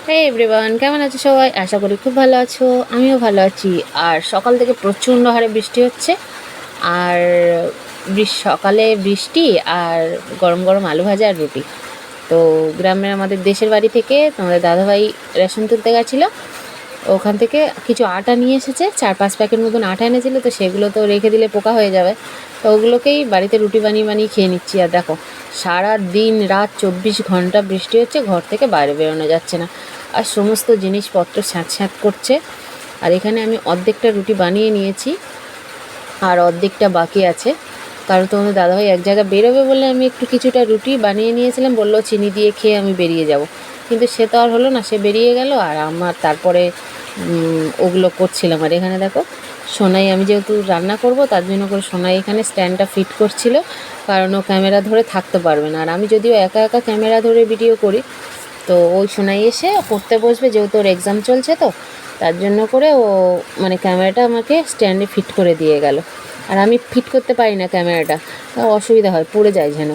হে everyone, কেমন আছো সবাই? আশা করি খুব ভালো আছো। আমিও ভালো আছি। আর সকাল থেকে প্রচণ্ড হারে বৃষ্টি হচ্ছে। আর সকালে বৃষ্টি আর গরম গরম আলু ভাজা আর রুটি। তো গ্রামের আমাদের দেশের বাড়ি থেকে তোমাদের দাদাভাই রেশন তুলতে গেছিলো। ওখান থেকে কিছু আটা নিয়ে এসেছে, 4-5 প্যাকেট মতন আটা এনেছিলো। তো সেগুলো তো রেখে দিলে পোকা হয়ে যাবে। তো ওগুলোকেই বাড়িতে রুটি বানিয়ে বানিয়ে খেয়ে নিচ্ছি। আর দেখো, সারা দিন রাত 24 ঘন্টা বৃষ্টি হচ্ছে, ঘর থেকে বাইরে বেরোনো যাচ্ছে না। আর সমস্ত জিনিসপত্র স্যাঁত স্যাঁত করছে। আর এখানে আমি অর্ধেকটা রুটি বানিয়ে নিয়েছি আর অর্ধেকটা বাকি আছে। কারণ তোমাদের দাদাভাই এক জায়গায় বেরোবে বলে আমি একটু কিছুটা রুটি বানিয়ে নিয়েছিলাম, বললো চিনি দিয়ে খেয়ে আমি বেরিয়ে যাব। কিন্তু সে তো আর হলো না, সে বেরিয়ে গেল। আর আমার তারপরে ওগুলো করছিলাম। আর এখানে দেখো, সোনাই, আমি যেহেতু রান্না করব তার জন্য করে সোনাই এখানে স্ট্যান্ডটা ফিট করছিল, কারণ ও ক্যামেরা ধরে থাকতে পারবে না। আর আমি যদিও একা একা ক্যামেরা ধরে ভিডিও করি, তো ওই সোনাই এসে পড়তে বসবে, যেহেতু ওর এক্সাম চলছে, তো তার জন্য করে ও মানে ক্যামেরাটা আমাকে স্ট্যান্ডে ফিট করে দিয়ে গেল। আর আমি ফিট করতে পারি না ক্যামেরাটা, অসুবিধা হয়, পড়ে যায় যেন।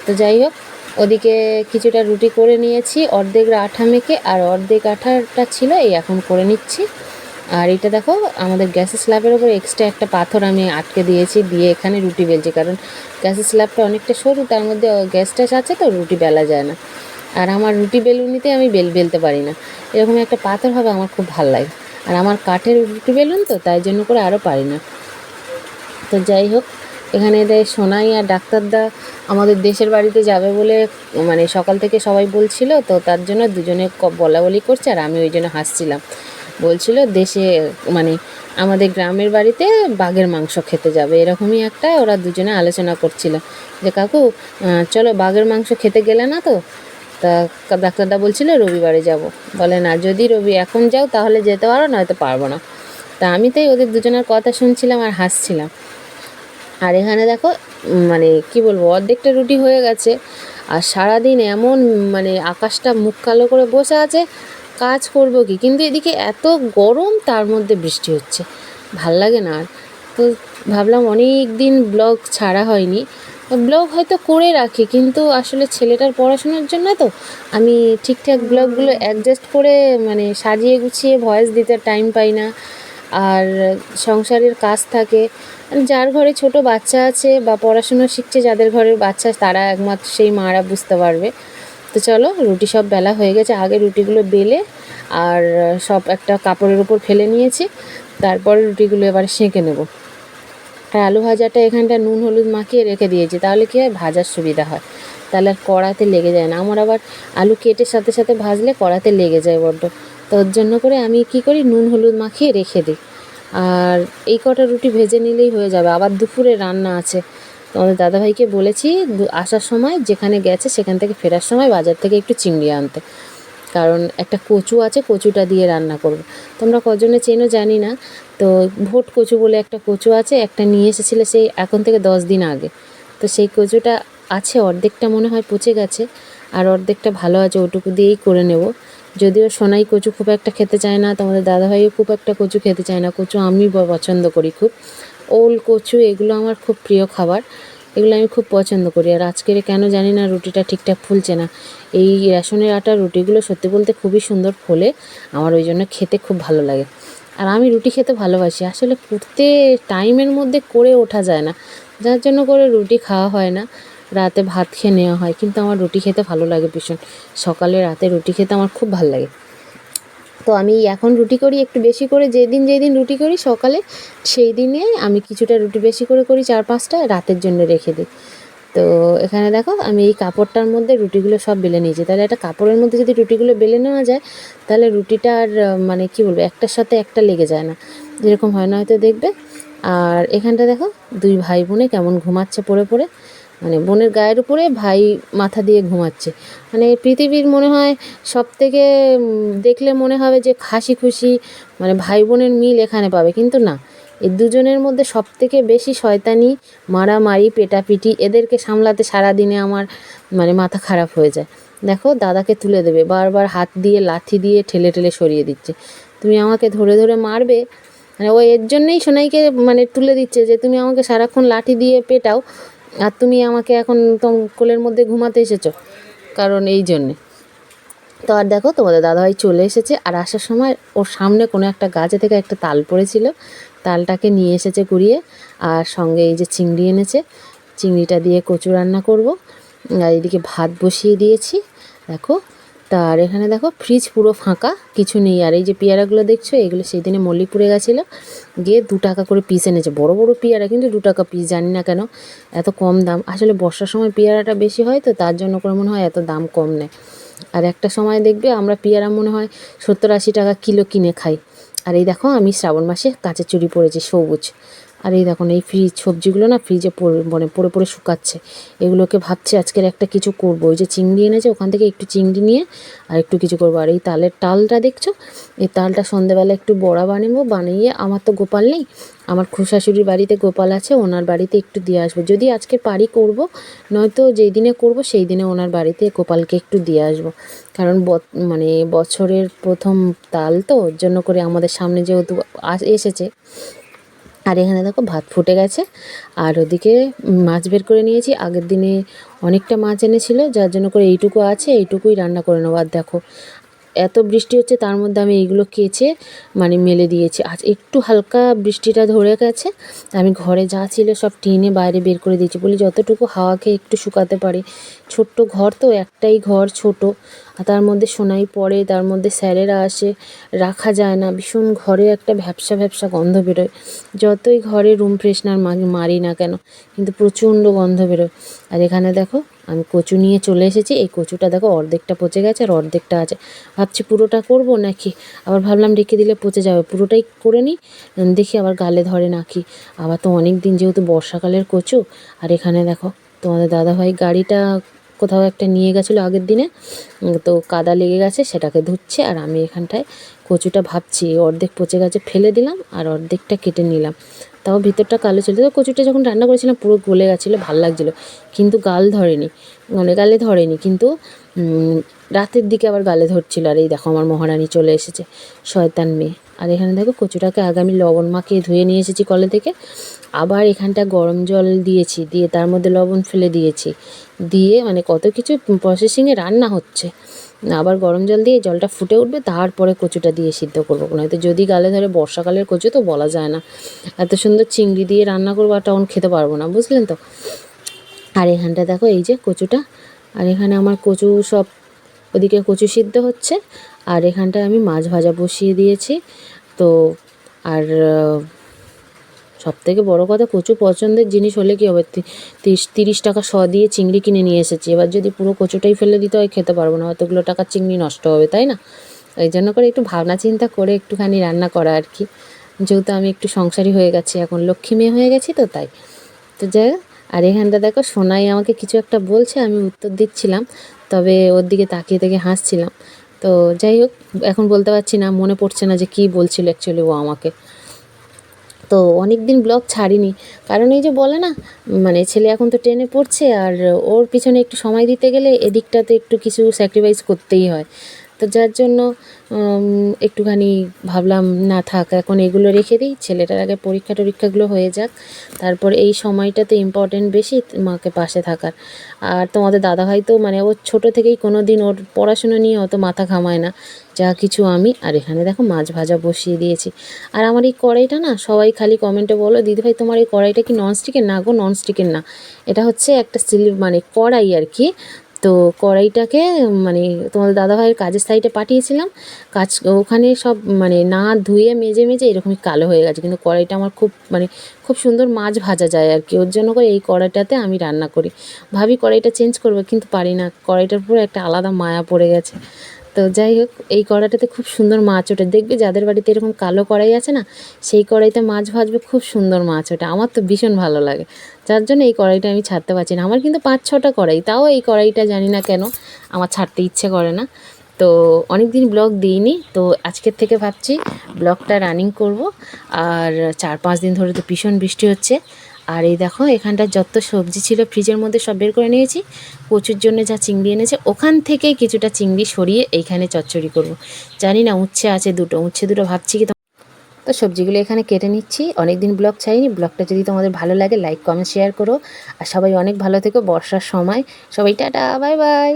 তো যাই হোক, ওদিকে কিছুটা রুটি করে নিয়েছি অর্ধেক আঠা মেখে, আর অর্ধেক আঠাটা ছিল এই এখন করে নিচ্ছি। আর এটা দেখো, আমাদের গ্যাসের স্ল্যাবের ওপর এক্সট্রা একটা পাথর আমি আটকে দিয়েছি, দিয়ে এখানে রুটি বেলছি। কারণ গ্যাসের স্ল্যাবটা অনেকটা সরু, তার মধ্যে গ্যাস ট্যাস আছে, তো রুটি বেলা যায় না। আর আমার রুটি বেলুনিতে আমি বেলতে পারি না, এরকম একটা পাথর হবে আমার খুব ভালো লাগে। আর আমার কাঠের রুটি বেলুন, তো তাই জন্য করে আরও পারি না। তো যাই হোক, এখানে এদের সোনাই আর ডাক্তারদা আমাদের দেশের বাড়িতে যাবে বলে মানে সকাল থেকে সবাই বলছিল, তো তার জন্য দুজনে বলা বলি করছে। আর আমি ওই জন্য হাসছিলাম। বলছিল দেশে মানে আমাদের গ্রামের বাড়িতে বাঘের মাংস খেতে যাবে, এরকমই একটা ওরা দুজনে আলোচনা করছিল যে কাকু চলো বাঘের মাংস খেতে গেলে না তো? তা ডাক্তারদা বলছিল রবিবারে যাব। বলে না, যদি এখন যাও তাহলে যেতে পারো, নয়তো পারবো না। তা আমি তাই ওদের দুজনের কথা শুনছিলাম আর হাসছিলাম। আর এখানে দেখো, মানে কি বলবো, অর্ধেকটা রুটি হয়ে গেছে। আর সারাদিন এমন মানে আকাশটা মুখ কালো করে বসে আছে, কাজ করবো কি, কিন্তু এদিকে এত গরম, তার মধ্যে বৃষ্টি হচ্ছে, ভাল লাগে না আর। তো ভাবলাম অনেক দিন ব্লগ ছাড়া হয়নি, ব্লগ হয়তো করে রাখি, কিন্তু আসলে ছেলেটার পড়াশোনার জন্য তো আমি ঠিকঠাক ব্লগগুলো অ্যাডজাস্ট করে মানে সাজিয়ে গুছিয়ে ভয়েস দিতে টাইম পাই না। আর সংসারের কাজ থাকে। যার ঘরে ছোট বাচ্চা আছে বা পড়াশুনো শিখছে, যাদের ঘরের বাচ্চা, তারা একমাত্র সেই মারা বুঝতে পারবে। তো চলো, রুটি সব বেলা হয়ে গেছে। আগে রুটিগুলো বেলে আর সব একটা কাপড়ের উপর ফেলে নিয়েছি, তারপরে রুটিগুলো এবারে সেঁকে নেব। আর আলু ভাজাটা এখানটা নুন হলুদ মাখিয়ে রেখে দিয়েছি, তাহলে কী হয়, ভাজার সুবিধা হয়, তাহলে আর কড়াতে লেগে যায় না। আমার আবার আলু কেটে সাথে সাথে ভাজলে কড়াতে লেগে যায় বড্ড। তো ওর জন্য করে আমি কি করি, নুন হলুদ মাখিয়ে রেখে দিই। আর এই কটা রুটি ভেজে নিলেই হয়ে যাবে। আবার দুপুরে রান্না আছে। তোমাদের দাদাভাইকে বলেছি আসার সময় যেখানে গেছে সেখান থেকে ফেরার সময় বাজার থেকে একটু চিংড়ি আনতে, কারণ একটা কচু আছে, কচুটা দিয়ে রান্না করব। তোমরা কজনে চেনো জানি না। তো ভোট কচু বলে একটা কচু আছে, একটা নিয়ে এসেছিলো সেই এখন থেকে 10 দিন আগে। তো সেই কচুটা আছে, অর্ধেকটা মনে হয় পচে গেছে, আর অর্ধেকটা ভালো আছে, ওটুকু দিয়েই করে নেব। যদিও সোনাই কচু খুব একটা খেতে চায় না, তোমাদের দাদাভাইও খুব একটা কচু খেতে চায় না। কচু আমি পছন্দ করি খুব, ওল কচু এগুলো আমার খুব প্রিয় খাবার, এগুলো আমি খুব পছন্দ করি। আর আজকের কেন জানি না রুটিটা ঠিকঠাক ফুলছে না। এই রেশনের আটার রুটিগুলো সত্যি বলতে খুবই সুন্দর ফোলে, আমার ওই জন্য খেতে খুব ভালো লাগে। আর আমি রুটি খেতে ভালোবাসি, আসলে করতে টাইমের মধ্যে করে ওঠা যায় না, যার জন্য করে রুটি খাওয়া হয় না, রাতে ভাত খেয়ে নেওয়া হয়। কিন্তু আমার রুটি খেতে ভালো লাগে ভীষণ, সকালে রাতে রুটি খেতে আমার খুব ভালো লাগে। তো আমি এখন রুটি করি একটু বেশি করে, যেদিন রুটি করি সকালে, সেই দিনে আমি কিছুটা রুটি বেশি করে করি, 4-5টা রাতের জন্য রেখে দিই। তো এখানে দেখো, আমি এই কাপড়টার মধ্যে রুটিগুলো সব বেলে নিয়েছি। তাহলে একটা কাপড়ের মধ্যে যদি রুটিগুলো বেলে নেওয়া যায়, তাহলে রুটিটা আর মানে কি বলবো, একটার সাথে একটা লেগে যায় না, যেরকম হয় না হয়তো দেখবে। আর এখানটা দেখো, দুই ভাই বোনে কেমন ঘুমাচ্ছে পড়ে পড়ে, মানে বোনের গায়ের উপরে ভাই মাথা দিয়ে ঘুমাচ্ছে। মানে পৃথিবীর মনে হয় সবথেকে দেখলে মনে হবে যে হাসি খুশি, মানে ভাই বোনের মিল এখানে পাবে, কিন্তু না, এই দুজনের মধ্যে সবথেকে বেশি শয়তানি, মারামারি, পেটাপিটি, এদেরকে সামলাতে সারাদিনে আমার মানে মাথা খারাপ হয়ে যায়। দেখো, দাদাকে তুলে দেবে, বারবার হাত দিয়ে লাথি দিয়ে ঠেলে ঠেলে সরিয়ে দিচ্ছে। তুমি আমাকে ধরে ধরে মারবে, মানে ও এর জন্যেই সোনাইকে মানে তুলে দিচ্ছে যে তুমি আমাকে সারাক্ষণ লাঠি দিয়ে পেটাও, আর তুমি আমাকে এখন কোলের মধ্যে ঘুমাতে এসেছো, কারণ এই জন্যে। তো আর দেখো তোমাদের দাদাভাই চলে এসেছে, আর আসার সময় ওর সামনে কোনো একটা গাছে থেকে একটা তাল পড়েছিল, তালটাকে নিয়ে এসেছে কুড়িয়ে, আর সঙ্গে এই যে চিংড়ি এনেছে, চিংড়িটা দিয়ে কচু রান্না করব। আর এদিকে ভাত বসিয়ে দিয়েছি দেখো। তার এখানে দেখো ফ্রিজ পুরো ফাঁকা, কিছু নেই। আর এই যে পেয়ারাগুলো দেখছো, এগুলো সেই দিনে মল্লিকপুরে গেছিলো, গিয়ে 2 টাকা করে পিস এনেছে, বড় বড় পেয়ারা, কিন্তু 2 টাকা পিস, জানি না কেন এত কম দাম। আসলে বর্ষার সময় পেয়ারাটা বেশি হয় তো, তার জন্য করে মনে হয় এত দাম কম নেয়। আর একটা সময় দেখবে আমরা পেয়ারা মনে হয় 70-80 টাকা কিলো কিনে খাই। আর এই দেখো আমি শ্রাবণ মাসে কাঁচের চুড়ি পরেছি সবুজ। আর এই দেখুন এই সবজিগুলো না ফ্রিজে পড়ে পড়ে শুকাচ্ছে, এগুলোকে ভাবছি আজকের একটা কিছু করব। ওই যে চিংড়ি এনেছে, ওখান থেকে একটু চিংড়ি নিয়ে আর একটু কিছু করবো। আর এই তালের টালটা দেখছো, এই তালটা সন্ধ্যেবেলা একটু বড়া বানাবো, বানিয়ে আমার তো গোপাল নেই, আমার শাশুড়ির বাড়িতে গোপাল আছে, ওনার বাড়িতে একটু দিয়ে আসবো। যদি আজকে পারি করব, নয়তো যেই দিনে করব সেই দিনে ওনার বাড়িতে গোপালকে একটু দিয়ে আসবো। কারণ মানে বছরের প্রথম তাল তো, ওর জন্য করে আমাদের সামনে যেহেতু এসেছে। আর এখানে দেখো ভাত ফুটে গেছে, আর ওদিকে মাছ বের করে নিয়েছি। আগের দিনে অনেকটা মাছ এনেছিল, যার জন্য করে এইটুকু আছে, এইটুকুই রান্না করে নেবো। আর দেখো এত বৃষ্টি হচ্ছে, তার মধ্যে আমি এইগুলো কেচে মানে মেলে দিয়েছি। আজ একটু হালকা বৃষ্টিটা ধরে গেছে, আমি ঘরে যা ছিল সব টেনে বাইরে বের করে দিয়েছি, বলি যতটুকু হাওয়া খেয়ে একটু শুকাতে পারি। ছোট্ট ঘর তো, একটাই ঘর ছোট, আর তার মধ্যে সোনাই পড়ে, তার মধ্যে স্যারেরা আসে, রাখা যায় না, ভীষণ ঘরে একটা ভ্যাপসা ভ্যাপসা গন্ধ বেরোয়। যতই ঘরে রুম ফ্রেশনার মারি না কেন, কিন্তু প্রচণ্ড গন্ধ বেরোয়। আর এখানে দেখো আমি কচু নিয়ে চলে এসেছি, এই কচুটা দেখো অর্ধেকটা পচে গেছে আর অর্ধেকটা আছে। ভাবছি পুরোটা করব নাকি, আবার ভাবলাম রেখে দিলে পচে যাবে, পুরোটাই করে নিই, দেখি আবার গালে ধরে নাকি। আবার তো অনেক দিন যেহেতু বর্ষাকালের কচু। আর এখানে দেখো তোমাদের দাদাভাই গাড়িটা কোথাও একটা নিয়ে গেছিলো আগের দিনে, তো কাদা লেগে গেছে, সেটাকে ধুচ্ছে। আর আমি এখানটায় কচুটা ভাবছি অর্ধেক পচে গেছে ফেলে দিলাম, আর অর্ধেকটা কেটে নিলাম, তাও ভিতরটা কালো ছিল। তো কচুটা যখন রান্না করেছিলাম পুরো গলে গেছিলো, ভালো লাগছিলো, কিন্তু গালে ধরেনি, কিন্তু রাতের দিকে আবার গালে ধরছিল। আর এই দেখো আমার মহারানী চলে এসেছে, শয়তান মেয়ে। আর এখানে দেখো কচুটাকে আগে আমি লবণ মাখিয়ে ধুয়ে নিয়ে এসেছি কলে থেকে, আবার এখানটা গরম জল দিয়েছি, দিয়ে তার মধ্যে লবণ ফেলে দিয়েছি, দিয়ে মানে কত কিছু প্রসেসিংয়ে রান্না হচ্ছে। আবার গরম জল দিয়ে জলটা ফুটে উঠবে, তারপরে কচুটা দিয়ে সিদ্ধ করবো, নয়তো যদি গালে ধরে, বর্ষাকালের কচু তো বলা যায় না। এত সুন্দর চিংড়ি দিয়ে রান্না করবো, আর তখন খেতে পারবো না, বুঝলেন তো। আর এখানটা দেখো এই যে কচুটা, আর এখানে আমার কচু সব, ওদিকে কচু সিদ্ধ হচ্ছে, আর এখানটায় আমি মাছ ভাজা বসিয়ে দিয়েছি। তো আর সবথেকে বড় কথা, কচু পছন্দের জিনিস হলে কী হবে, 30 টাকা দিয়ে চিংড়ি কিনে নিয়ে এসেছি, এবার যদি পুরো কচুটাই ফেলে দিতে হয় খেতে পারবো না, অতগুলো টাকার চিংড়ি নষ্ট হবে, তাই না। ওই জন্য করে একটু ভাবনা চিন্তা করে একটুখানি রান্না করা আর কি, যেহেতু আমি একটু সংসারী হয়ে গেছি এখন, লক্ষ্মী মেয়ে হয়ে গেছি তো তাই। তো যাই হোক, আর এখানটা দেখো সোনাই আমাকে কিছু একটা বলছে, আমি উত্তর দিচ্ছিলাম, তবে ওর দিকে তাকিয়ে থেকে হাসছিলাম। তো যাই হোক, এখন বলতে পারছি না, মনে পড়ছে না যে কী বলছিল অ্যাকচুয়ালি ও আমাকে। তো অনেক দিন ব্লগ ছাড়িনি, কারণ এই যে বলে না, মানে ছেলে এখন তো 10-এ পড়ছে, আর ওর পিছনে একটু সময় দিতে গেলে এদিকটাতে একটু কিছু স্যাক্রিফাইস করতেই হয়। তো যার জন্য একটুখানি ভাবলাম না থাক, এখন এগুলো রেখে দিই, ছেলেটার আগে পরীক্ষাগুলো হয়ে যাক, তারপর এই সময়টাতে ইম্পর্টেন্ট বেশি মাকে পাশে থাকার। আর তোমাদের দাদাভাই তো মানে ওর ছোটো থেকেই কোনো দিন ওর পড়াশুনো নিয়ে অত মাথা ঘামায় না, যা কিছু আমি। আর এখানে দেখো মাছ ভাজা বসিয়ে দিয়েছি। আর আমার এই কড়াইটা না, সবাই খালি কমেন্টে বলো দিদিভাই তোমার এই কড়াইটা কি ননস্টিকের? না গো, ননস্টিকের না, এটা হচ্ছে একটা মানে কড়াই আর কি। তো কড়াইটাকে মানে তোমাদের দাদাভাইয়ের কাজের সাইডে পাঠিয়েছিলাম, ওখানে সব মানে না ধুয়ে মেজে এরকমই কালো হয়ে গেছে, কিন্তু কড়াইটা আমার খুব সুন্দর মাছ ভাজা যায় আর কি, ওর জন্য করে এই কড়াইটাতে আমি রান্না করি। ভাবি কড়াইটা চেঞ্জ করবো, কিন্তু পারি না, কড়াইটার পুরো একটা আলাদা মায়া পড়ে গেছে। তো যাই হোক, এই কড়াইটাতে খুব সুন্দর মাছ ওঠে, দেখবে যাদের বাড়িতে এরকম কালো কড়াই আছে না, সেই কড়াইতে মাছ ভাজবে, খুব সুন্দর মাছ ওঠে, আমার তো ভীষণ ভালো লাগে, যার জন্য এই কড়াইটা আমি ছাড়তে পারছি না। আমার কিন্তু 5-6টা কড়াই, তাও এই কড়াইটা জানি না কেন আমার ছাড়তে ইচ্ছে করে না। তো অনেক দিন ব্লগ দিইনি, তো আজকের থেকে ভাবছি ব্লগটা রানিং করব। আর 4-5 দিন ধরে তো ভীষণ বৃষ্টি হচ্ছে। আর এই দেখো এখানটা যত সবজি ছিল ফ্রিজের মধ্যে সব বের করে নিয়েছি, কচুর জন্য যা চিংড়ি এনেছে ওখান থেকে কিছুটা চিংড়ি সরিয়ে এইখানে চচ্চড়ি করব। জানি না, উচ্ছে আছে উচ্ছে দুটো ভাবছি কি। তো সবজিগুলো এখানে কেটে নিচ্ছি, অনেক দিন ব্লগ চাইনি, ব্লগটা যদি তোমাদের ভালো লাগে লাইক কমেন্ট শেয়ার করো, আর সবাই অনেক ভালো থেকো বর্ষার সময়। সবাই টাটা, বাই বাই।